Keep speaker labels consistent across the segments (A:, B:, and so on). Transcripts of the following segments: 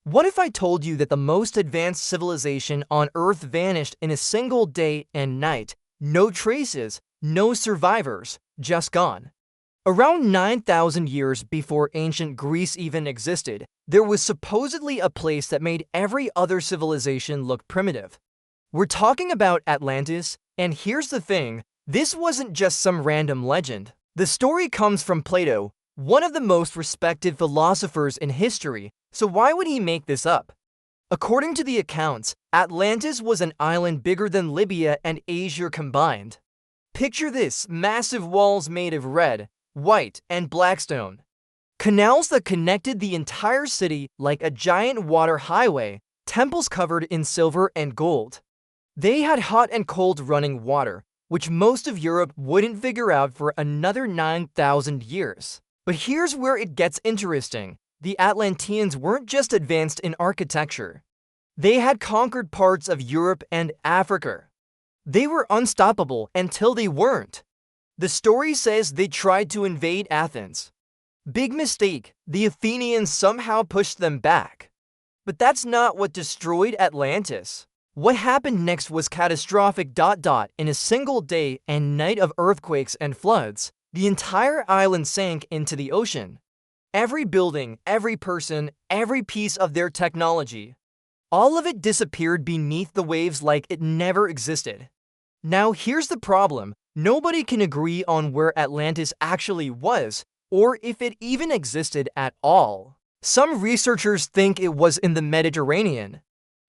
A: What if I told you that the most advanced civilization on Earth vanished in a single day and night? No traces, no survivors, just gone. Around 9,000 years before ancient Greece even existed, there was supposedly a place that made every other civilization look primitive. We're talking about Atlantis, and here's the thing, this wasn't just some random legend. The story comes from Plato, one of the most respected philosophers in history, so why would he make this up? According to the accounts, Atlantis was an island bigger than Libya and Asia combined. Picture this, massive walls made of red, white, and black stone. Canals that connected the entire city like a giant water highway, temples covered in silver and gold. They had hot and cold running water, which most of Europe wouldn't figure out for another 9,000 years. But here's where it gets interesting. The Atlanteans weren't just advanced in architecture. They had conquered parts of Europe and Africa. They were unstoppable until they weren't. The story says they tried to invade Athens. Big mistake, the Athenians somehow pushed them back. But that's not what destroyed Atlantis. What happened next was catastrophic. In a single day and night of earthquakes and floods, the entire island sank into the ocean. Every building, every person, every piece of their technology, all of it disappeared beneath the waves like it never existed. Now here's the problem. Nobody can agree on where Atlantis actually was, or if it even existed at all. Some researchers think it was in the Mediterranean.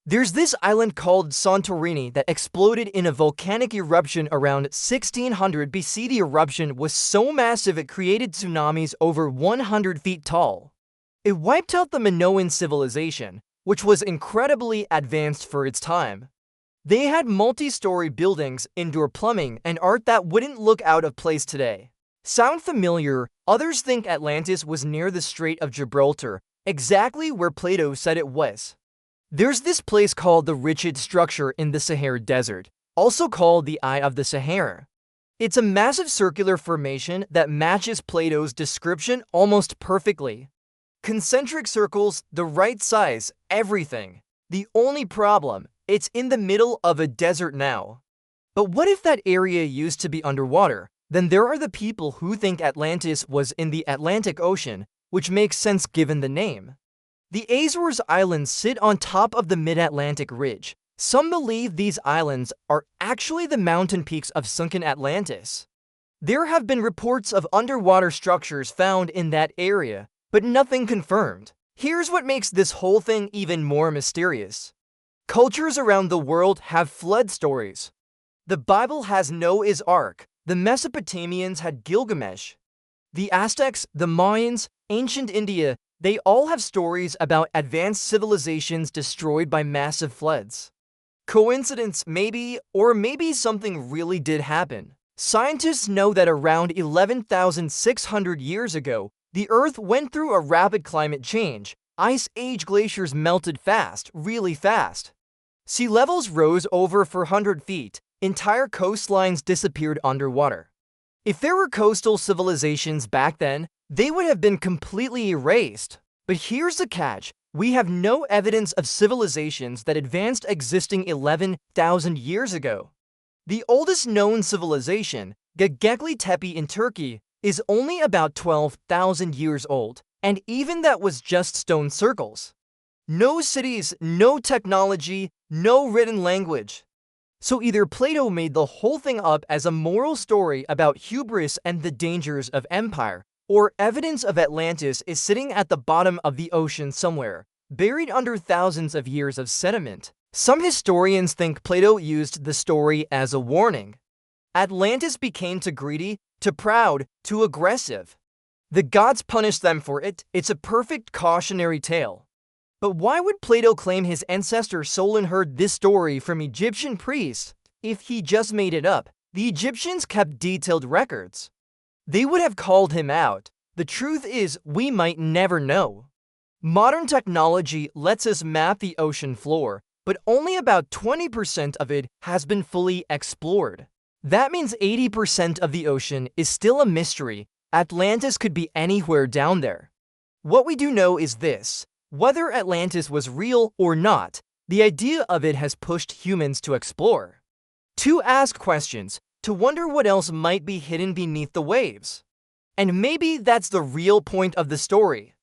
A: There's this island called Santorini that exploded in a volcanic eruption around 1600 BC. The eruption was so massive it created tsunamis over 100 feet tall. It wiped out the Minoan civilization, which was incredibly advanced for its time. They had multi-story buildings, indoor plumbing, and art that wouldn't look out of place today. Sound familiar? Others think Atlantis was near the Strait of Gibraltar, exactly where Plato said it was. There's this place called the Richid structure in the Sahara Desert, also called the Eye of the Sahara. It's a massive circular formation that matches Plato's description almost perfectly. Concentric circles, the right size, everything. The only problem, it's in the middle of a desert now. But what if that area used to be underwater? Then there are the people who think Atlantis was in the Atlantic Ocean, which makes sense given the name. The Azores Islands sit on top of the mid-Atlantic ridge. Some believe these islands are actually the mountain peaks of sunken Atlantis. There have been reports of underwater structures found in that area, but nothing confirmed. Here's what makes this whole thing even more mysterious. Cultures around the world have flood stories. The Bible has Noah's Ark. The Mesopotamians had Gilgamesh. The Aztecs, the Mayans, ancient India, they all have stories about advanced civilizations destroyed by massive floods. Coincidence, maybe, or maybe something really did happen. Scientists know that around 11,600 years ago, the Earth went through a rapid climate change. Ice Age glaciers melted fast, really fast. Sea levels rose over 400 feet. Entire coastlines disappeared underwater. If there were coastal civilizations back then, they would have been completely erased. But here's the catch. We have no evidence of civilizations that advanced existing 11,000 years ago. The oldest known civilization, Göbekli Tepe in Turkey, is only about 12,000 years old, and even that was just stone circles. No cities, no technology, no written language. So either Plato made the whole thing up as a moral story about hubris and the dangers of empire, or evidence of Atlantis is sitting at the bottom of the ocean somewhere, buried under thousands of years of sediment. Some historians think Plato used the story as a warning. Atlantis became too greedy, too proud, too aggressive. The gods punished them for it. It's a perfect cautionary tale. But why would Plato claim his ancestor Solon heard this story from Egyptian priests? If he just made it up, the Egyptians kept detailed records. They would have called him out. The truth is, we might never know. Modern technology lets us map the ocean floor, but only about 20% of it has been fully explored. That means 80% of the ocean is still a mystery. Atlantis could be anywhere down there. What we do know is this. Whether Atlantis was real or not, the idea of it has pushed humans to explore, to ask questions, to wonder what else might be hidden beneath the waves. And maybe that's the real point of the story.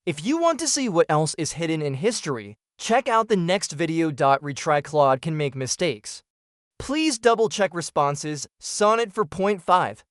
A: If you want to see what else is hidden in history, check out the next video. Retry Claude can make mistakes. Please double check responses. Sonnet for point 5.